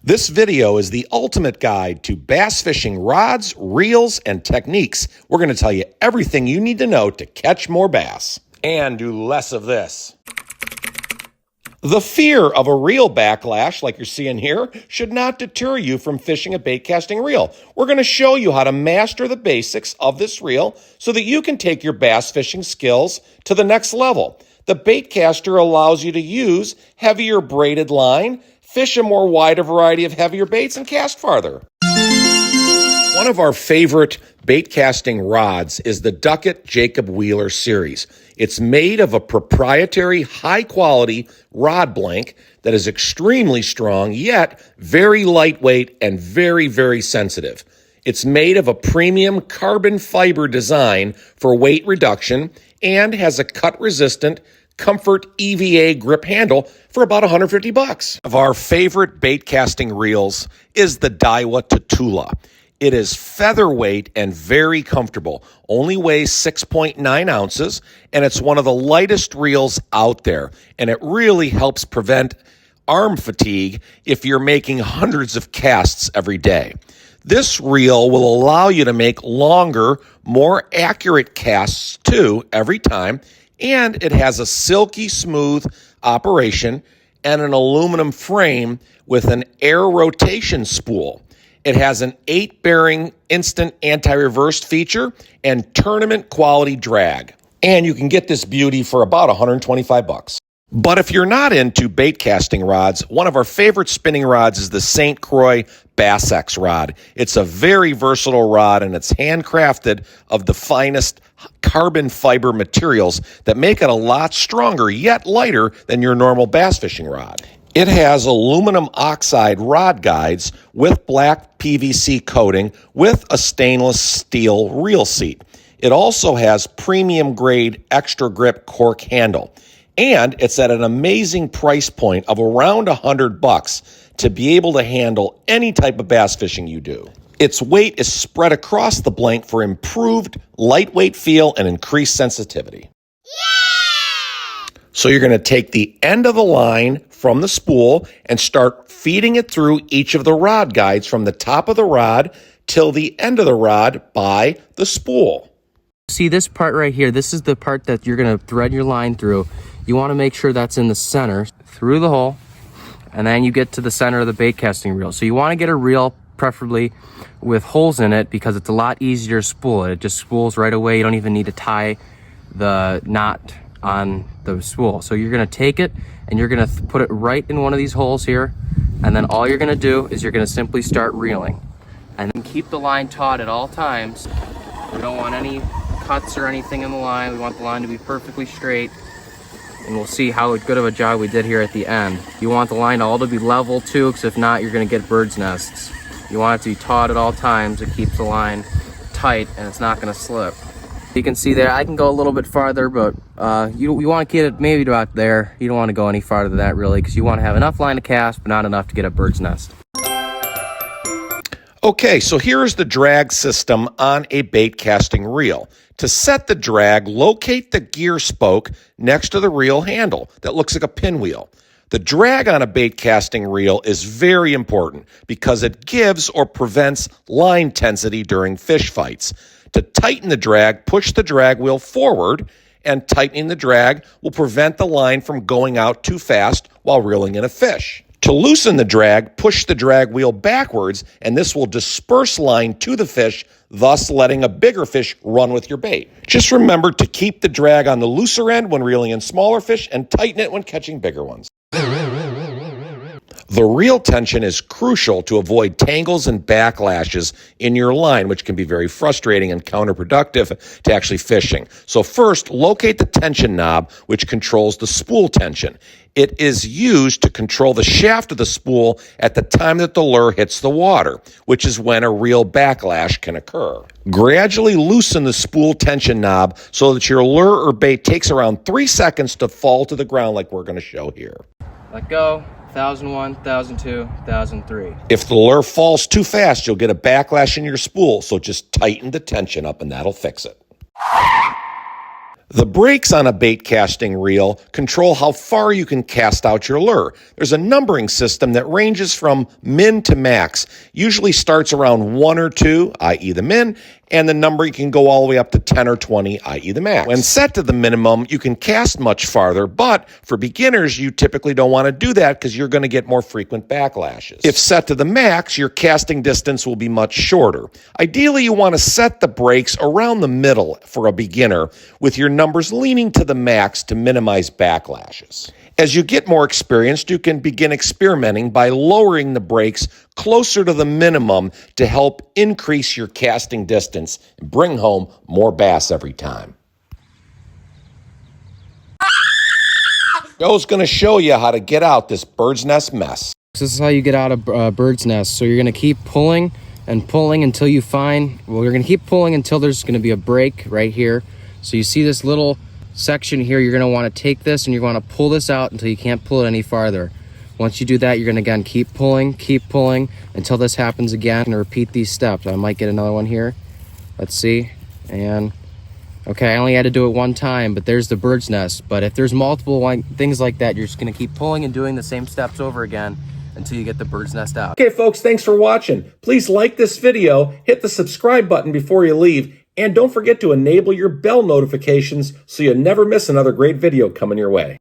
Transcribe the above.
This video is the ultimate guide to bass fishing rods, reels, and techniques. We're going to tell you everything you need to know to catch more bass and do less of this. The fear of a reel backlash, like you're seeing here, should not deter you from fishing a bait casting reel. We're going to show you how to master the basics of this reel so that you can take your bass fishing skills to the next level. The bait caster allows you to use heavier braided line, fish a more wider variety of heavier baits, and cast farther. One of our favorite bait casting rods is the Duckett Jacob Wheeler series. It's made of a proprietary high-quality rod blank that is extremely strong, yet very lightweight and very, very sensitive. It's made of a premium carbon fiber design for weight reduction and has a cut-resistant Comfort EVA grip handle for about $150. One of our favorite bait casting reels is the Daiwa Tatula. It is featherweight and very comfortable, only weighs 6.9 ounces, and it's one of the lightest reels out there, and it really helps prevent arm fatigue if you're making hundreds of casts every day. This reel will allow you to make longer, more accurate casts too every time, and it has a silky smooth operation and an aluminum frame with an air rotation spool. It has an 8-bearing instant anti-reverse feature and tournament quality drag. And you can get this beauty for about $125. But if you're not into bait casting rods, one of our favorite spinning rods is the St. Croix Bass X rod. It's a very versatile rod, and it's handcrafted of the finest carbon fiber materials that make it a lot stronger, yet lighter than your normal bass fishing rod. It has aluminum oxide rod guides with black PVC coating with a stainless steel reel seat. It also has premium grade extra grip cork handle. And it's at an amazing price point of around $100 to be able to handle any type of bass fishing you do. Its weight is spread across the blank for improved lightweight feel and increased sensitivity. Yeah! So you're going to take the end of the line from the spool and start feeding it through each of the rod guides from the top of the rod till the end of the rod by the spool. See this part right here? This is the part that you're going to thread your line through. You want to make sure that's in the center, through the hole, and then you get to the center of the bait casting reel. So you want to get a reel, preferably with holes in it, because it's a lot easier to spool. It just spools right away. You don't even need to tie the knot on the spool. So you're going to take it and you're going to put it right in one of these holes here, and then all you're going to do is you're going to simply start reeling. And then keep the line taut at all times. We don't want any cuts or anything in the line. We want the line to be perfectly straight. And we'll see how good of a job we did here at the end. You want the line all to be level too, because if not, you're going to get bird's nests. You want it to be taut at all times. It keeps the line tight and it's not going to slip. You can see there, I can go a little bit farther, but you want to get it maybe about there. You don't want to go any farther than that really, because you want to have enough line to cast, but not enough to get a bird's nest. Okay, so here's the drag system on a bait casting reel. To set the drag, locate the gear spoke next to the reel handle that looks like a pinwheel. The drag on a bait casting reel is very important because it gives or prevents line tensity during fish fights. To tighten the drag, push the drag wheel forward, and tightening the drag will prevent the line from going out too fast while reeling in a fish. To loosen the drag, push the drag wheel backwards, and this will disperse line to the fish, thus letting a bigger fish run with your bait. Just remember to keep the drag on the looser end when reeling in smaller fish and tighten it when catching bigger ones. The reel tension is crucial to avoid tangles and backlashes in your line, which can be very frustrating and counterproductive to actually fishing. So first, locate the tension knob, which controls the spool tension. It is used to control the shaft of the spool at the time that the lure hits the water, which is when a reel backlash can occur. Gradually loosen the spool tension knob so that your lure or bait takes around 3 seconds to fall to the ground like we're going to show here. Let go. 1001, 1002, 1003. If the lure falls too fast, you'll get a backlash in your spool, so just tighten the tension up and that'll fix it. The brakes on a bait casting reel control how far you can cast out your lure. There's a numbering system that ranges from min to max, usually starts around 1 or 2, i.e. the min, and the number you can go all the way up to 10 or 20, i.e. the max. When set to the minimum, you can cast much farther, but for beginners, you typically don't want to do that because you're going to get more frequent backlashes. If set to the max, your casting distance will be much shorter. Ideally, you want to set the brakes around the middle for a beginner, with your numbers leaning to the max to minimize backlashes. As you get more experienced, you can begin experimenting by lowering the brakes closer to the minimum to help increase your casting distance and bring home more bass every time. Joe's going to show you how to get out this bird's nest mess. This is how you get out of bird's nest. So you're going to keep pulling and pulling until you find, well, you're going to keep pulling until there's going to be a break right here. So you see this little section here, you're going to want to take this and you're going to pull this out until you can't pull it any farther. Once you do that, you're going to again keep pulling until this happens again, and repeat these steps. I might get another one here. Let's see. And okay, I only had to do it one time, but there's the bird's nest. But if there's multiple things like that, you're just going to keep pulling and doing the same steps over again until you get the bird's nest out. Okay, folks, thanks for watching. Please like this video, hit the subscribe button before you leave, and don't forget to enable your bell notifications so you never miss another great video coming your way.